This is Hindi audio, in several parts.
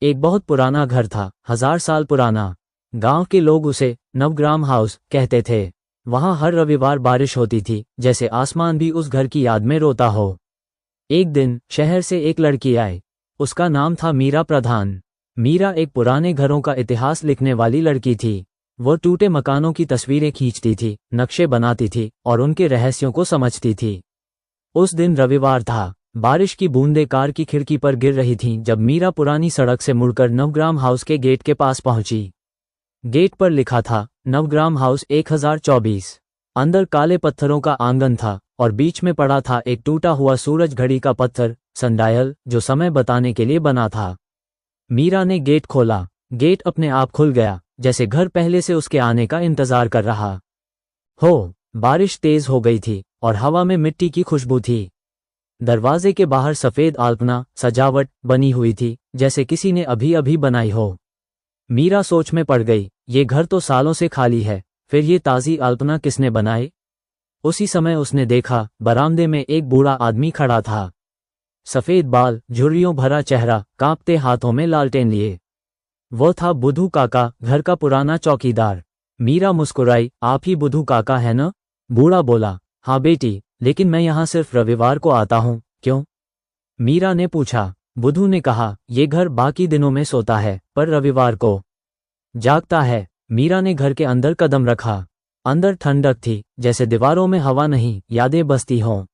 एक बहुत पुराना घर था, 1000 साल पुराना। गांव के लोग उसे नवग्राम हाउस कहते थे। वहां हर रविवार बारिश होती थी, जैसे आसमान भी उस घर की याद में रोता हो। एक दिन शहर से एक लड़की आई। उसका नाम था मीरा प्रधान। मीरा एक पुराने घरों का इतिहास लिखने वाली लड़की थी। वो टूटे मकानों की तस्वीरें खींचती थी, नक्शे बनाती थी और उनके रहस्यों को समझती थी। उस दिन रविवार था। बारिश की बूंदें कार की खिड़की पर गिर रही थीं जब मीरा पुरानी सड़क से मुड़कर नवग्राम हाउस के गेट के पास पहुंची। गेट पर लिखा था नवग्राम हाउस 1024। अंदर काले पत्थरों का आंगन था और बीच में पड़ा था एक टूटा हुआ सूरज घड़ी का पत्थर, सनडायल, जो समय बताने के लिए बना था। मीरा ने गेट खोला। गेट अपने आप खुल गया, जैसे घर पहले से उसके आने का इंतजार कर रहा हो। बारिश तेज हो गई थी और हवा में मिट्टी की खुशबू थी। दरवाजे के बाहर सफेद आल्पना सजावट बनी हुई थी, जैसे किसी ने अभी अभी बनाई हो। मीरा सोच में पड़ गई, ये घर तो सालों से खाली है, फिर ये ताज़ी आल्पना किसने बनाई? उसी समय उसने देखा, बरामदे में एक बूढ़ा आदमी खड़ा था। सफेद बाल, झुर्रियों भरा चेहरा, कांपते हाथों में लालटेन लिए। वो था बुधू काका, घर का पुराना चौकीदार। मीरा मुस्कुराई, आप ही बुधू काका है न? बूढ़ा बोला, हाँ बेटी, लेकिन मैं यहाँ सिर्फ रविवार को आता हूँ। क्यों? मीरा ने पूछा। बुधू ने कहा, ये घर बाकी दिनों में सोता है, पर रविवार को जागता है। मीरा ने घर के अंदर कदम रखा। अंदर ठंडक थी, जैसे दीवारों में हवा नहीं, यादें बसती हों।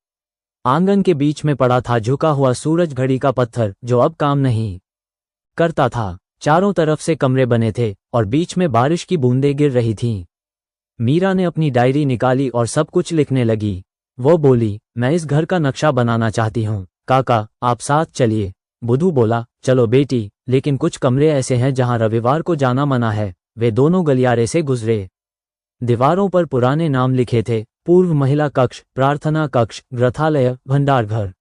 आंगन के बीच में पड़ा था झुका हुआ सूरज घड़ी का पत्थर, जो अब काम नहीं करता था। चारों तरफ से कमरे बने थे और बीच में बारिश की बूंदें गिर रही थीं। मीरा ने अपनी डायरी निकाली और सब कुछ लिखने लगी। वो बोली, मैं इस घर का नक्शा बनाना चाहती हूँ। काका, आप साथ चलिए। बुधू बोला, चलो बेटी, लेकिन कुछ कमरे ऐसे हैं जहाँ रविवार को जाना मना है। वे दोनों गलियारे से गुजरे। दीवारों पर पुराने नाम लिखे थे, पूर्व महिला कक्ष, प्रार्थना कक्ष, ग्रंथालय, भंडारघर।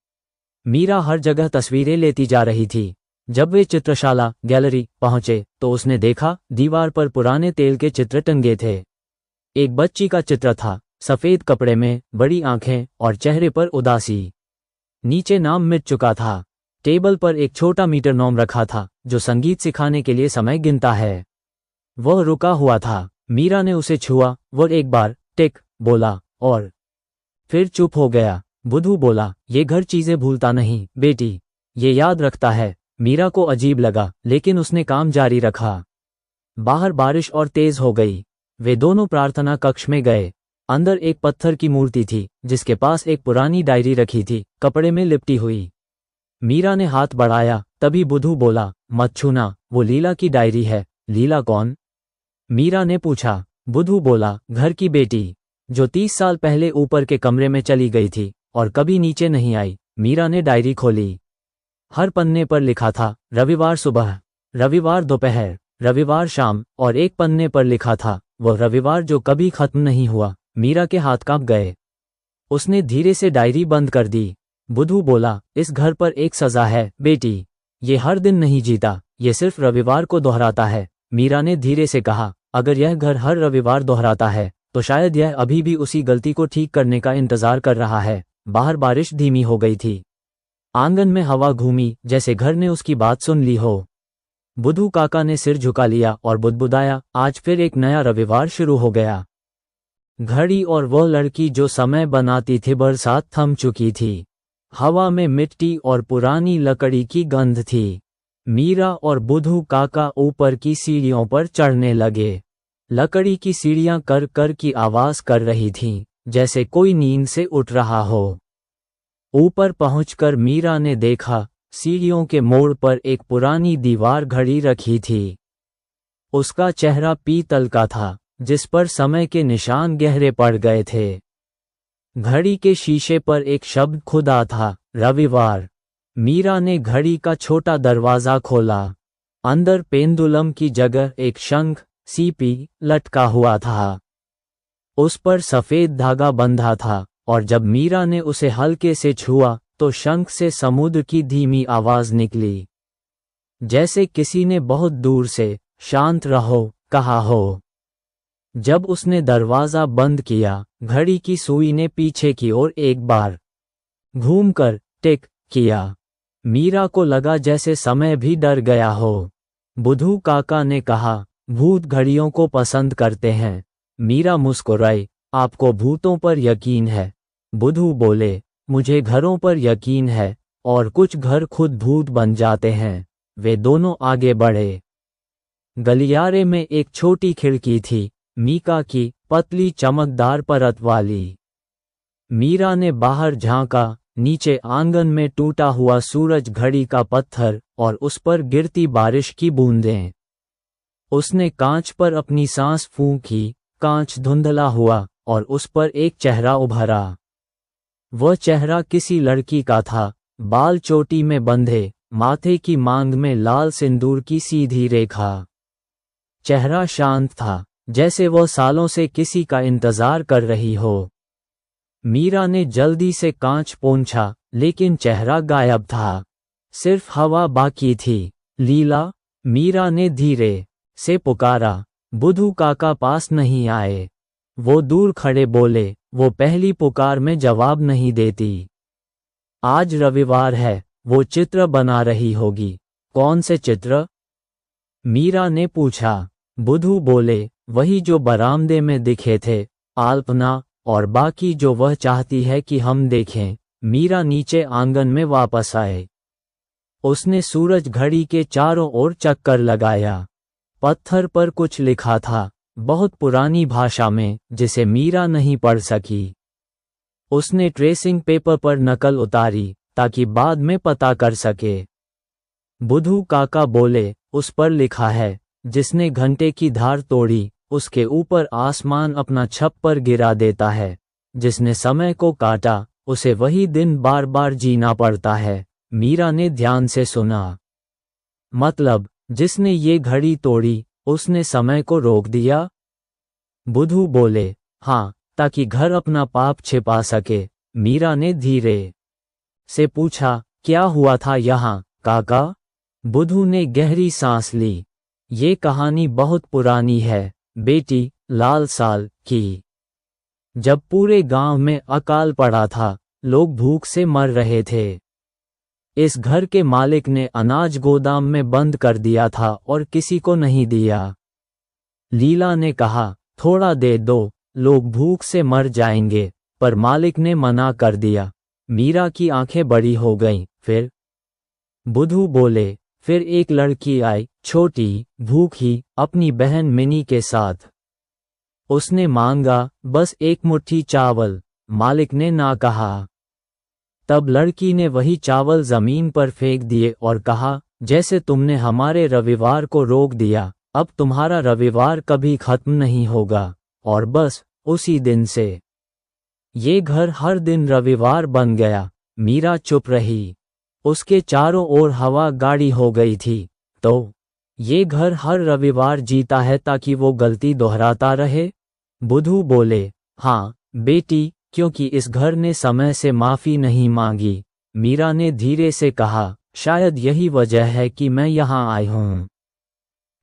मीरा हर जगह तस्वीरें लेती जा रही थी। जब वे चित्रशाला गैलरी पहुंचे तो उसने देखा, दीवार पर पुराने तेल के चित्र टंगे थे। एक बच्ची का चित्र था, सफेद कपड़े में, बड़ी आंखें और चेहरे पर उदासी। नीचे नाम मिट चुका था। टेबल पर एक छोटा मीटरनोम रखा था, जो संगीत सिखाने के लिए समय गिनता है। वह रुका हुआ था। मीरा ने उसे छुआ। वो एक बार टिक बोला और फिर चुप हो गया। बुधू बोला, ये घर चीजें भूलता नहीं बेटी, ये याद रखता है। मीरा को अजीब लगा, लेकिन उसने काम जारी रखा। बाहर बारिश और तेज हो गई। वे दोनों प्रार्थना कक्ष में गए। अंदर एक पत्थर की मूर्ति थी, जिसके पास एक पुरानी डायरी रखी थी, कपड़े में लिपटी हुई। मीरा ने हाथ बढ़ाया, तभी बुधू बोला, मत छूना, वो लीला की डायरी है। लीला कौन? मीरा ने पूछा। बुधू बोला, घर की बेटी, जो 30 साल पहले ऊपर के कमरे में चली गई थी और कभी नीचे नहीं आई। मीरा ने डायरी खोली। हर पन्ने पर लिखा था, रविवार सुबह, रविवार दोपहर, रविवार शाम, और एक पन्ने पर लिखा था, वो रविवार जो कभी खत्म नहीं हुआ। मीरा के हाथ कांप गए। उसने धीरे से डायरी बंद कर दी। बुधू बोला, इस घर पर एक सजा है बेटी, ये हर दिन नहीं जीता, ये सिर्फ रविवार को दोहराता है। मीरा ने धीरे से कहा, अगर यह घर हर रविवार दोहराता है तो शायद यह अभी भी उसी गलती को ठीक करने का इंतजार कर रहा है। बाहर बारिश धीमी हो गई थी। आंगन में हवा घूमी, जैसे घर ने उसकी बात सुन ली हो। बुधू काका ने सिर झुका लिया और बुदबुदाया, आज फिर एक नया रविवार शुरू हो गया। घड़ी और वो लड़की जो समय बनाती थी, बरसात थम चुकी थी। हवा में मिट्टी और पुरानी लकड़ी की गंध थी। मीरा और बुधू काका ऊपर की सीढ़ियों पर चढ़ने लगे। लकड़ी की सीढ़ियां कर कर की आवाज कर रही थीं, जैसे कोई नींद से उठ रहा हो। ऊपर पहुंचकर मीरा ने देखा, सीढ़ियों के मोड़ पर एक पुरानी दीवार घड़ी रखी थी। उसका चेहरा पीतल का था, जिस पर समय के निशान गहरे पड़ गए थे। घड़ी के शीशे पर एक शब्द खुदा था, रविवार। मीरा ने घड़ी का छोटा दरवाजा खोला। अंदर पेंडुलम की जगह एक शंख, सीपी, लटका हुआ था। उस पर सफेद धागा बंधा था और जब मीरा ने उसे हल्के से छुआ तो शंख से समुद्र की धीमी आवाज निकली, जैसे किसी ने बहुत दूर से शांत रहो कहा हो। जब उसने दरवाजा बंद किया, घड़ी की सुई ने पीछे की ओर एक बार घूमकर टिक किया। मीरा को लगा जैसे समय भी डर गया हो। बुधू काका ने कहा, भूत घड़ियों को पसंद करते हैं। मीरा मुस्कुराई, आपको भूतों पर यकीन है? बुधू बोले, मुझे घरों पर यकीन है, और कुछ घर खुद भूत बन जाते हैं। वे दोनों आगे बढ़े। गलियारे में एक छोटी खिड़की थी, मीका की, पतली चमकदार परत वाली। मीरा ने बाहर झांका, नीचे आंगन में टूटा हुआ सूरज घड़ी का पत्थर और उस पर गिरती बारिश की बूंदें। उसने कांच पर अपनी सांस फूंकी, कांच धुंधला हुआ और उस पर एक चेहरा उभरा। वह चेहरा किसी लड़की का था, बाल चोटी में बंधे, माथे की मांग में लाल सिंदूर की सीधी रेखा। चेहरा शांत था, जैसे वह सालों से किसी का इंतजार कर रही हो। मीरा ने जल्दी से कांच पोंछा, लेकिन चेहरा गायब था। सिर्फ हवा बाकी थी। लीला, मीरा ने धीरे से पुकारा। बुधू काका पास नहीं आए। वो दूर खड़े बोले, वो पहली पुकार में जवाब नहीं देती। आज रविवार है, वो चित्र बना रही होगी। कौन से चित्र? मीरा ने पूछा। बुधू बोले, वही जो बरामदे में दिखे थे, आल्पना, और बाकी जो वह चाहती है कि हम देखें। मीरा नीचे आंगन में वापस आए। उसने सूरज घड़ी के चारों ओर चक्कर लगाया। पत्थर पर कुछ लिखा था, बहुत पुरानी भाषा में, जिसे मीरा नहीं पढ़ सकी। उसने ट्रेसिंग पेपर पर नकल उतारी, ताकि बाद में पता कर सके। बुधू काका बोले, उस पर लिखा है, जिसने घंटे की धार तोड़ी, उसके ऊपर आसमान अपना छप्पर गिरा देता है। जिसने समय को काटा, उसे वही दिन बार बार जीना पड़ता है। मीरा ने ध्यान से सुना। मतलब, जिसने ये घड़ी तोड़ी, उसने समय को रोक दिया? बुधू बोले, हाँ, ताकि घर अपना पाप छिपा सके। मीरा ने धीरे से पूछा, क्या हुआ था यहाँ, काका? बुधू ने गहरी सांस ली। ये कहानी बहुत पुरानी है, बेटी, लाल साल की। जब पूरे गांव में अकाल पड़ा था, लोग भूख से मर रहे थे। इस घर के मालिक ने अनाज गोदाम में बंद कर दिया था और किसी को नहीं दिया। लीला ने कहा, थोड़ा दे दो, लोग भूख से मर जाएंगे, पर मालिक ने मना कर दिया। मीरा की आंखें बड़ी हो गईं। फिर? बुधू बोले, फिर एक लड़की आई, छोटी, भूखी, अपनी बहन मिनी के साथ। उसने मांगा, बस एक मुट्ठी चावल। मालिक ने ना कहा। तब लड़की ने वही चावल जमीन पर फेंक दिए और कहा, जैसे तुमने हमारे रविवार को रोक दिया, अब तुम्हारा रविवार कभी खत्म नहीं होगा। और बस उसी दिन से ये घर हर दिन रविवार बन गया। मीरा चुप रही। उसके चारों ओर हवा गाढ़ी हो गई थी। तो ये घर हर रविवार जीता है ताकि वो गलती दोहराता रहे? बुधू बोले, हाँ बेटी, क्योंकि इस घर ने समय से माफी नहीं मांगी। मीरा ने धीरे से कहा, शायद यही वजह है कि मैं यहाँ आई हूँ,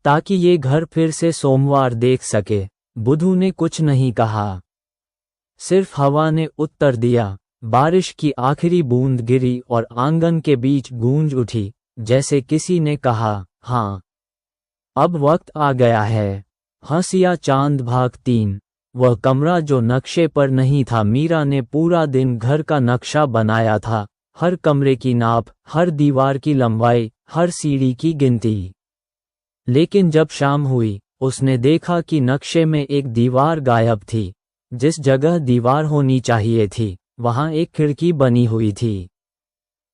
ताकि ये घर फिर से सोमवार देख सके। बुधू ने कुछ नहीं कहा, सिर्फ हवा ने उत्तर दिया। बारिश की आखिरी बूंद गिरी और आंगन के बीच गूंज उठी, जैसे किसी ने कहा, हाँ, अब वक्त आ गया है। हंसिया चांद भाग 3। वह कमरा जो नक्शे पर नहीं था। मीरा ने पूरा दिन घर का नक्शा बनाया था, हर कमरे की नाप, हर दीवार की लंबाई, हर सीढ़ी की गिनती। लेकिन जब शाम हुई, उसने देखा कि नक्शे में एक दीवार गायब थी। जिस जगह दीवार होनी चाहिए थी, वहां एक खिड़की बनी हुई थी।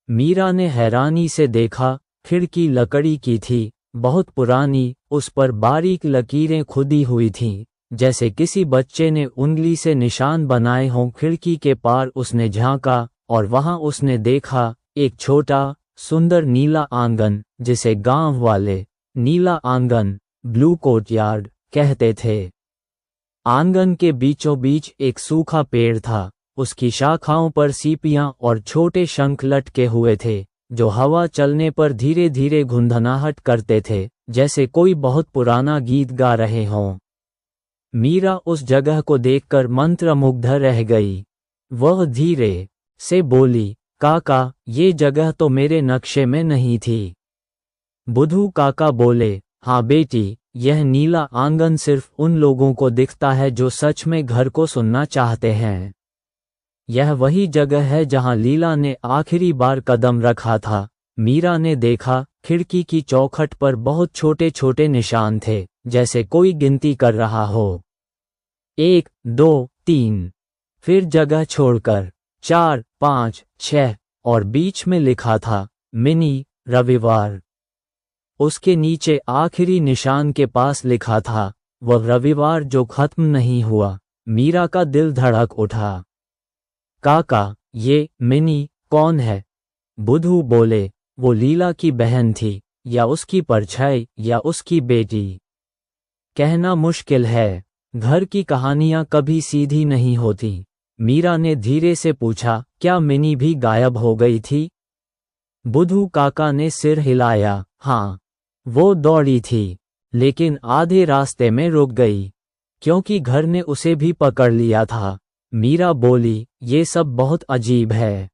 मीरा ने हैरानी से देखा, खिड़की लकड़ी की थी, बहुत पुरानी, उस पर बारीक लकीरें खुदी हुई थीं, जैसे किसी बच्चे ने उंगली से निशान बनाए हों। खिड़की के पार उसने झांका और वहां उसने देखा एक छोटा, सुंदर नीला आंगन, जिसे गांव वाले नीला आंगन, ब्लू कोर्टयार्ड कहते थे। आंगन के बीचों बीच एक सूखा पेड़ था। उसकी शाखाओं पर सीपियां और छोटे शंख लटके हुए थे, जो हवा चलने पर धीरे धीरे घुंधनाहट करते थे, जैसे कोई बहुत पुराना गीत गा रहे हों। मीरा उस जगह को देखकर मंत्रमुग्ध रह गई। वह धीरे से बोली, काका, ये जगह तो मेरे नक्शे में नहीं थी। बुधू काका बोले, हाँ बेटी, यह नीला आंगन सिर्फ उन लोगों को दिखता है जो सच में घर को सुनना चाहते हैं। यह वही जगह है जहाँ लीला ने आखिरी बार कदम रखा था। मीरा ने देखा, खिड़की की चौखट पर बहुत छोटे छोटे निशान थे, जैसे कोई गिनती कर रहा हो। 1, 2, 3, फिर जगह छोड़कर 4, 5, 6 और बीच में लिखा था मिनी, रविवार। उसके नीचे आखिरी निशान के पास लिखा था वह रविवार जो खत्म नहीं हुआ। मीरा का दिल धड़क उठा। काका, ये मिनी कौन है? बुधू बोले, वो लीला की बहन थी, या उसकी परछाई, या उसकी बेटी। कहना मुश्किल है, घर की कहानियां कभी सीधी नहीं होती। मीरा ने धीरे से पूछा, क्या मिनी भी गायब हो गई थी? बुधू काका ने सिर हिलाया, हाँ, वो दौड़ी थी, लेकिन आधे रास्ते में रुक गई, क्योंकि घर ने उसे भी पकड़ लिया था। मीरा बोली, ये सब बहुत अजीब है।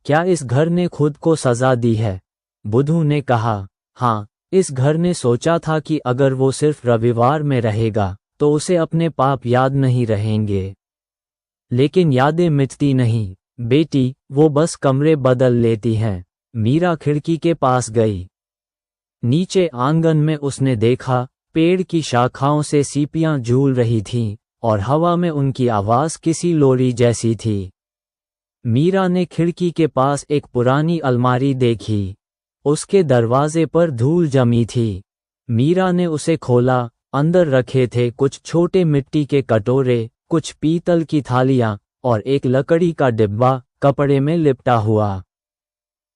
क्या इस घर ने खुद को सजा दी है? बुधू ने कहा, हाँ, इस घर ने सोचा था कि अगर वो सिर्फ रविवार में रहेगा तो उसे अपने पाप याद नहीं रहेंगे। लेकिन यादें मिटती नहीं बेटी, वो बस कमरे बदल लेती हैं। मीरा खिड़की के पास गई। नीचे आंगन में उसने देखा, पेड़ की शाखाओं से सीपियां झूल रही थीं और हवा में उनकी आवाज किसी लोरी जैसी थी। मीरा ने खिड़की के पास एक पुरानी अलमारी देखी। उसके दरवाजे पर धूल जमी थी। मीरा ने उसे खोला। अंदर रखे थे कुछ छोटे मिट्टी के कटोरे, कुछ पीतल की थालियां और एक लकड़ी का डिब्बा कपड़े में लिपटा हुआ।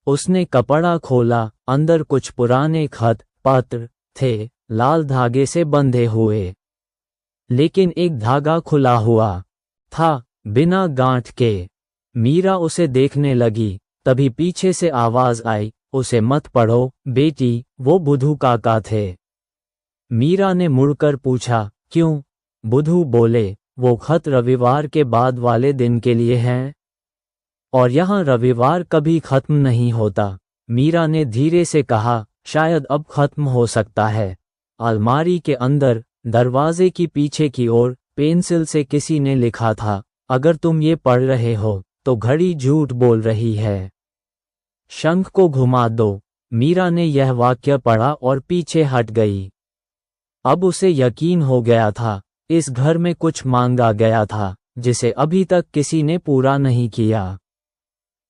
उसने कपड़ा खोला। अंदर कुछ पुराने खत पत्र थे, लाल धागे से बंधे हुए। लेकिन एक धागा खुला हुआ था, बिना गांठ के। मीरा उसे देखने लगी, तभी पीछे से आवाज आई, उसे मत पढ़ो बेटी, वो बुधू काका थे। मीरा ने मुड़कर पूछा, क्यों? बुधू बोले, वो खत रविवार के बाद वाले दिन के लिए हैं, और यहाँ रविवार कभी खत्म नहीं होता। मीरा ने धीरे से कहा, शायद अब खत्म हो सकता है। अलमारी के अंदर दरवाजे की पीछे की ओर पेंसिल से किसी ने लिखा था, अगर तुम ये पढ़ रहे हो तो घड़ी झूठ बोल रही है। शंख को घुमा दो। मीरा ने यह वाक्य पढ़ा और पीछे हट गई। अब उसे यकीन हो गया था, इस घर में कुछ मांगा गया था जिसे अभी तक किसी ने पूरा नहीं किया।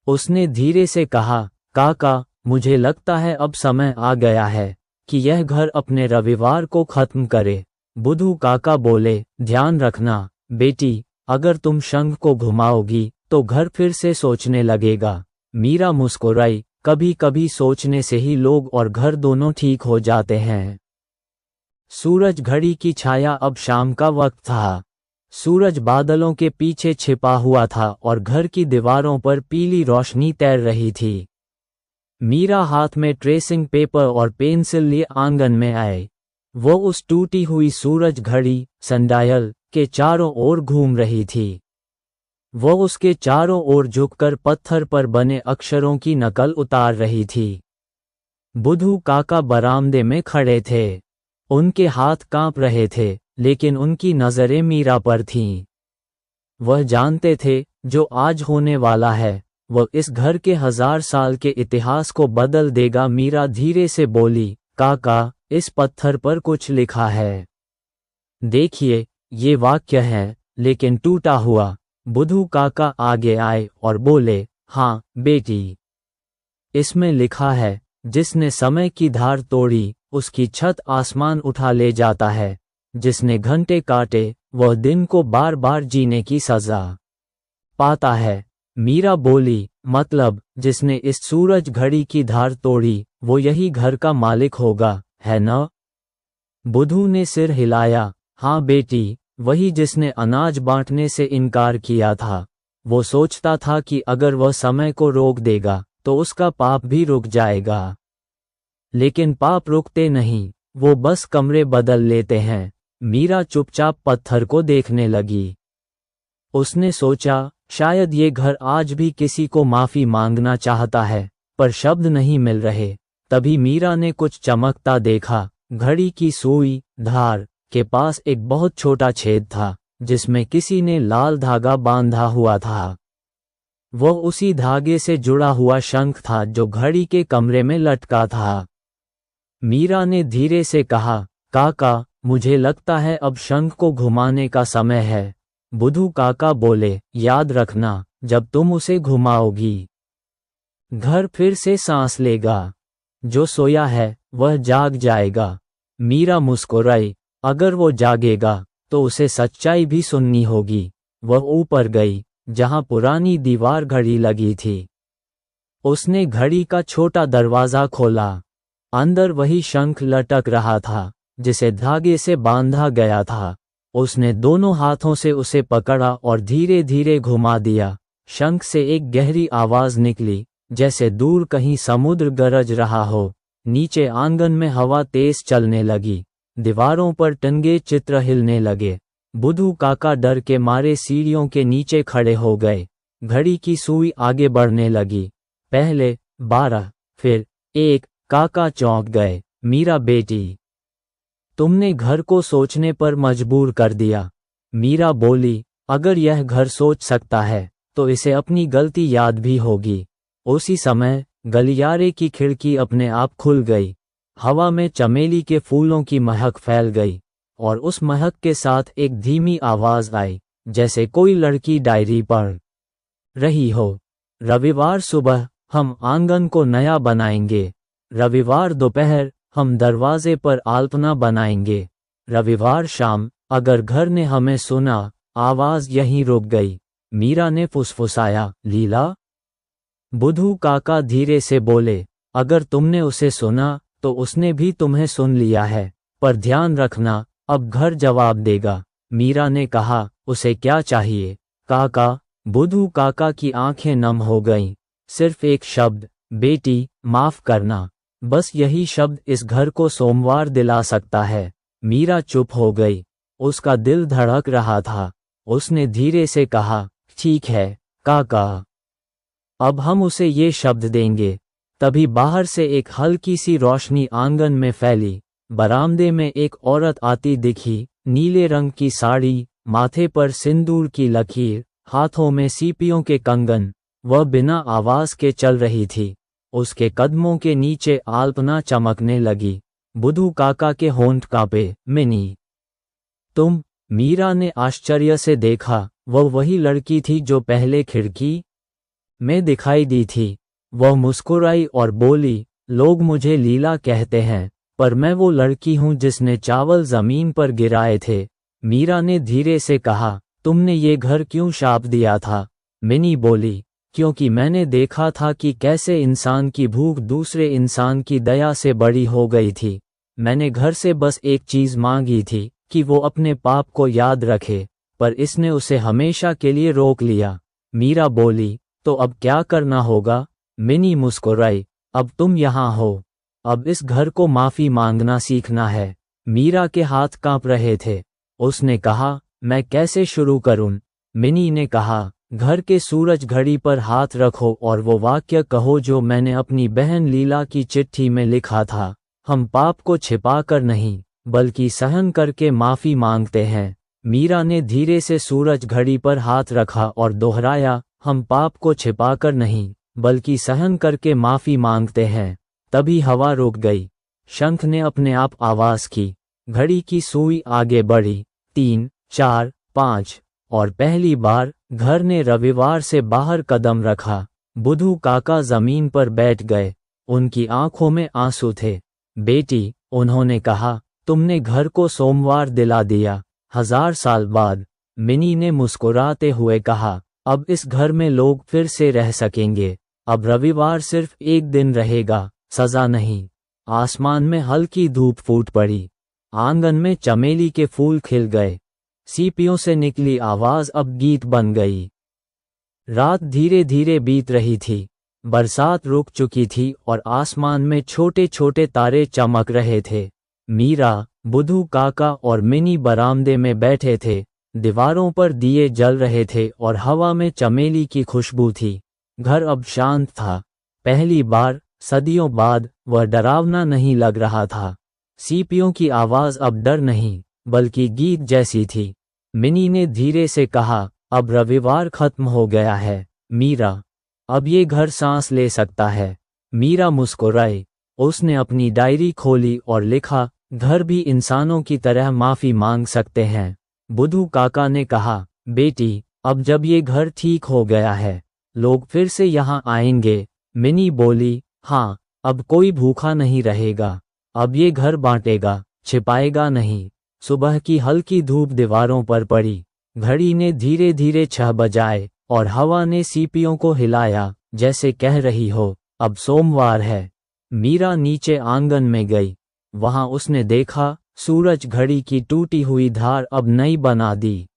उसने धीरे से कहा, काका, मुझे लगता है अब समय आ गया है कि यह घर अपने रविवार को खत्म करे। बुधू काका बोले, ध्यान रखना बेटी, अगर तुम शंख को घुमाओगी तो घर फिर से सोचने लगेगा। मीरा मुस्कुराई, कभी कभी सोचने से ही लोग और घर दोनों ठीक हो जाते हैं। सूरज, घड़ी की छाया अब शाम का वक्त था। सूरज बादलों के पीछे छिपा हुआ था और घर की दीवारों पर पीली रोशनी तैर रही थी। मीरा हाथ में ट्रेसिंग पेपर और पेंसिल लिए आंगन में आए। वो उस टूटी हुई सूरज घड़ी सनडायल के चारों ओर घूम रही थी। वो उसके चारों ओर झुककर पत्थर पर बने अक्षरों की नकल उतार रही थी। बुधू काका बरामदे में खड़े थे। उनके हाथ कांप रहे थे, लेकिन उनकी नजरें मीरा पर थीं। वह जानते थे, जो आज होने वाला है वह इस घर के 1000 साल के इतिहास को बदल देगा। मीरा धीरे से बोली, काका, इस पत्थर पर कुछ लिखा है। देखिए, ये वाक्य है, लेकिन टूटा हुआ। बुधू काका आगे आए और बोले, हाँ बेटी, इसमें लिखा है, जिसने समय की धार तोड़ी उसकी छत आसमान उठा ले जाता है। जिसने घंटे काटे वह दिन को बार बार जीने की सजा पाता है। मीरा बोली, मतलब जिसने इस सूरज घड़ी की धार तोड़ी वो यही घर का मालिक होगा, है न? बुधू ने सिर हिलाया, हाँ बेटी, वही जिसने अनाज बांटने से इनकार किया था। वो सोचता था कि अगर वह समय को रोक देगा तो उसका पाप भी रुक जाएगा। लेकिन पाप रुकते नहीं, वो बस कमरे बदल लेते हैं। मीरा चुपचाप पत्थर को देखने लगी। उसने सोचा, शायद ये घर आज भी किसी को माफी मांगना चाहता है, पर शब्द नहीं मिल रहे। तभी मीरा ने कुछ चमकता देखा। घड़ी की सुई धार के पास एक बहुत छोटा छेद था जिसमें किसी ने लाल धागा बांधा हुआ था। वो उसी धागे से जुड़ा हुआ शंख था जो घड़ी के कमरे में लटका था। मीरा ने धीरे से कहा, काका, मुझे लगता है अब शंख को घुमाने का समय है। बुधू काका बोले, याद रखना, जब तुम उसे घुमाओगी घर फिर से सांस लेगा। जो सोया है वह जाग जाएगा। मीरा मुस्कुराई, अगर वो जागेगा तो उसे सच्चाई भी सुननी होगी। वह ऊपर गई जहां पुरानी दीवार घड़ी लगी थी। उसने घड़ी का छोटा दरवाजा खोला। अंदर वही शंख लटक रहा था जिसे धागे से बांधा गया था। उसने दोनों हाथों से उसे पकड़ा और धीरे धीरे घुमा दिया। शंख से एक गहरी आवाज निकली, जैसे दूर कहीं समुद्र गरज रहा हो। नीचे आंगन में हवा तेज चलने लगी। दीवारों पर टंगे चित्र हिलने लगे। बुधू काका डर के मारे सीढ़ियों के नीचे खड़े हो गए। घड़ी की सुई आगे बढ़ने लगी। पहले 12, फिर 1। काका चौंक गए। मीरा बेटी, तुमने घर को सोचने पर मजबूर कर दिया। मीरा बोली, अगर यह घर सोच सकता है तो इसे अपनी गलती याद भी होगी। उसी समय गलियारे की खिड़की अपने आप खुल गई। हवा में चमेली के फूलों की महक फैल गई और उस महक के साथ एक धीमी आवाज आई, जैसे कोई लड़की डायरी पढ़ रही हो। रविवार सुबह हम आंगन को नया बनाएंगे। रविवार दोपहर हम दरवाजे पर आल्पना बनाएंगे। रविवार शाम अगर घर ने हमें सुना। आवाज यहीं रुक गई। मीरा ने फुसफुसाया, लीला? बुधू काका धीरे से बोले, अगर तुमने उसे सुना तो उसने भी तुम्हें सुन लिया है, पर ध्यान रखना, अब घर जवाब देगा। मीरा ने कहा, उसे क्या चाहिए? काका। बुधू काका की आंखें नम हो गईं। सिर्फ एक शब्द, बेटी, माफ करना। बस यही शब्द इस घर को सोमवार दिला सकता है। मीरा चुप हो गई। उसका दिल धड़क रहा था। उसने धीरे से कहा, ठीक है काका, अब हम उसे ये शब्द देंगे। तभी बाहर से एक हल्की सी रोशनी आंगन में फैली। बरामदे में एक औरत आती दिखी। नीले रंग की साड़ी, माथे पर सिंदूर की लकीर, हाथों में सीपियों के कंगन। वह बिना आवाज के चल रही थी। उसके कदमों के नीचे आल्पना चमकने लगी। बुधू काका के होंठ कांपे। मिनी, तुम? मीरा ने आश्चर्य से देखा। वह वही लड़की थी जो पहले खिड़की में दिखाई दी थी। वह मुस्कुराई और बोली, लोग मुझे लीला कहते हैं, पर मैं वो लड़की हूं जिसने चावल जमीन पर गिराए थे। मीरा ने धीरे से कहा, तुमने ये घर क्यों शाप दिया था? मिनी बोली, क्योंकि मैंने देखा था कि कैसे इंसान की भूख दूसरे इंसान की दया से बड़ी हो गई थी। मैंने घर से बस एक चीज मांगी थी कि वो अपने पाप को याद रखे, पर इसने उसे हमेशा के लिए रोक लिया। मीरा बोली, तो अब क्या करना होगा? मिनी मुस्कुराई, अब तुम यहाँ हो। अब इस घर को माफी मांगना सीखना है। मीरा के हाथ कांप रहे थे। उसने कहा, मैं कैसे शुरू करूं? मिनी ने कहा, घर के सूरज घड़ी पर हाथ रखो और वो वाक्य कहो जो मैंने अपनी बहन लीला की चिट्ठी में लिखा था। हम पाप को छिपा कर नहीं, बल्कि सहन करके माफी मांगते हैं। मीरा ने धीरे से सूरज घड़ी पर हाथ रखा और दोहराया, हम पाप को छिपाकर नहीं, बल्कि सहन करके माफी मांगते हैं। तभी हवा रुक गई। शंख ने अपने आप आवाज की। घड़ी की सुई आगे बढ़ी। 3, 4, 5 और पहली बार घर ने रविवार से बाहर कदम रखा। बुधू काका जमीन पर बैठ गए। उनकी आंखों में आंसू थे। बेटी, उन्होंने कहा, तुमने घर को सोमवार दिला दिया, 1000 साल बाद। मिनी ने मुस्कुराते हुए कहा, अब इस घर में लोग फिर से रह सकेंगे। अब रविवार सिर्फ एक दिन रहेगा, सजा नहीं। आसमान में हल्की धूप फूट पड़ी। आंगन में चमेली के फूल खिल गए। सीपियों से निकली आवाज अब गीत बन गई। रात धीरे धीरे बीत रही थी। बरसात रुक चुकी थी और आसमान में छोटे छोटे तारे चमक रहे थे। मीरा, बुधू काका और मिनी बरामदे में बैठे थे। दीवारों पर दिए जल रहे थे और हवा में चमेली की खुशबू थी। घर अब शांत था। पहली बार सदियों बाद वह डरावना नहीं लग रहा था। सीपियों की आवाज अब डर नहीं बल्कि गीत जैसी थी। मिनी ने धीरे से कहा, अब रविवार खत्म हो गया है मीरा, अब ये घर सांस ले सकता है। मीरा मुस्कुराई। उसने अपनी डायरी खोली और लिखा, घर भी इंसानों की तरह माफी मांग सकते हैं। बुद्धू काका ने कहा, बेटी, अब जब ये घर ठीक हो गया है, लोग फिर से यहाँ आएंगे। मिनी बोली, हाँ, अब कोई भूखा नहीं रहेगा। अब ये घर बांटेगा, छिपाएगा नहीं। सुबह की हल्की धूप दीवारों पर पड़ी। घड़ी ने धीरे धीरे 6 बजाए और हवा ने सीपियों को हिलाया, जैसे कह रही हो, अब सोमवार है। मीरा नीचे आंगन में गई। वहां उसने देखा, सूरज घड़ी की टूटी हुई धार अब नई बना दी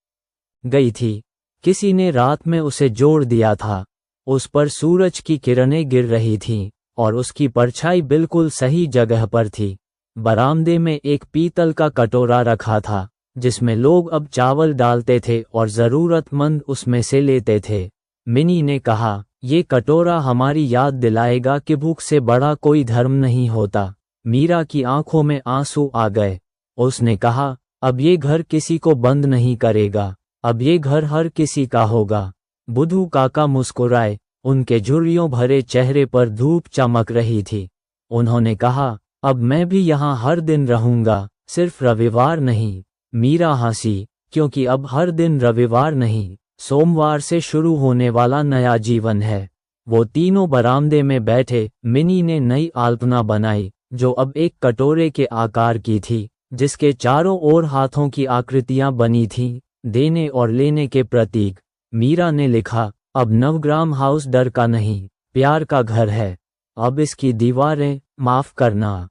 गई थी। किसी ने रात में उसे जोड़ दिया था। उस पर सूरज की किरणें गिर रही थीं और उसकी परछाई बिल्कुल सही जगह पर थी। बरामदे में एक पीतल का कटोरा रखा था, जिसमें लोग अब चावल डालते थे और जरूरतमंद उसमें से लेते थे। मिनी ने कहा, ये कटोरा हमारी याद दिलाएगा कि भूख से बड़ा कोई धर्म नहीं होता। मीरा की आंखों में आंसू आ गए। उसने कहा, अब ये घर किसी को बंद नहीं करेगा, अब ये घर हर किसी का होगा। बुद्धू काका मुस्कुराए। उनके झुर्रियों भरे चेहरे पर धूप चमक रही थी। उन्होंने कहा, अब मैं भी यहाँ हर दिन रहूंगा, सिर्फ रविवार नहीं। मीरा हंसी, क्योंकि अब हर दिन रविवार नहीं, सोमवार से शुरू होने वाला नया जीवन है। वो तीनों बरामदे में बैठे। मिनी ने नई अल्पना बनाई, जो अब एक कटोरे के आकार की थी, जिसके चारों ओर हाथों की आकृतियां बनी थीं, देने और लेने के प्रतीक। मीरा ने लिखा, अब नवग्राम हाउस डर का नहीं, प्यार का घर है। अब इसकी दीवारें माफ करना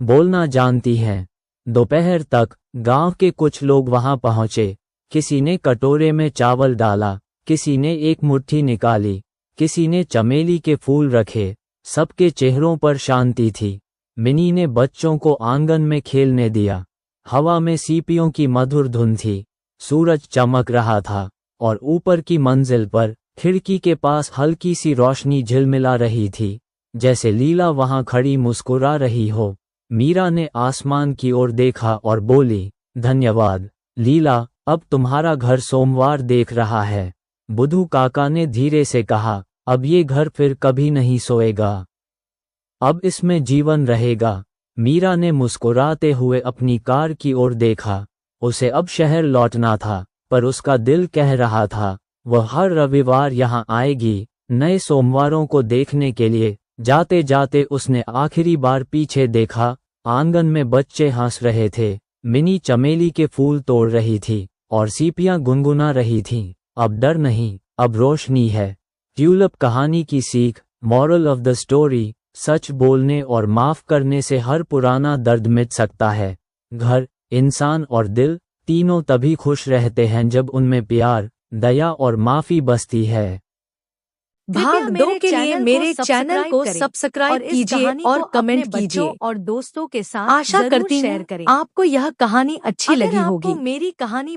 बोलना जानती हैं। दोपहर तक गांव के कुछ लोग वहां पहुंचे। किसी ने कटोरे में चावल डाला, किसी ने एक मुट्ठी निकाली, किसी ने चमेली के फूल रखे। सबके चेहरों पर शांति थी। मिनी ने बच्चों को आंगन में खेलने दिया। हवा में सीपियों की मधुर धुन थी। सूरज चमक रहा था और ऊपर की मंजिल पर खिड़की के पास हल्की सी रोशनी झिलमिला रही थी, जैसे लीला वहां खड़ी मुस्कुरा रही हो। मीरा ने आसमान की ओर देखा और बोली, धन्यवाद लीला, अब तुम्हारा घर सोमवार देख रहा है। बुद्धू काका ने धीरे से कहा, अब ये घर फिर कभी नहीं सोएगा, अब इसमें जीवन रहेगा। मीरा ने मुस्कुराते हुए अपनी कार की ओर देखा। उसे अब शहर लौटना था, पर उसका दिल कह रहा था, वह हर रविवार यहाँ आएगी, नए सोमवारों को देखने के लिए। जाते जाते उसने आखिरी बार पीछे देखा। आंगन में बच्चे हंस रहे थे। मिनी चमेली के फूल तोड़ रही थी और सीपियां गुनगुना रही थीं। अब डर नहीं, अब रोशनी है। ट्यूलिप कहानी की सीख, मॉरल ऑफ द स्टोरी, सच बोलने और माफ करने से हर पुराना दर्द मिट सकता है। घर, इंसान और दिल तीनों तभी खुश रहते हैं जब उनमें प्यार, दया और माफी बसती है। भाग 2 के लिए मेरे चैनल को सब्सक्राइब कीजिए और कमेंट कीजिए और दोस्तों के साथ आशा करती शेयर हूँ करें। आपको यह कहानी अच्छी लगी होगी। मेरी कहानी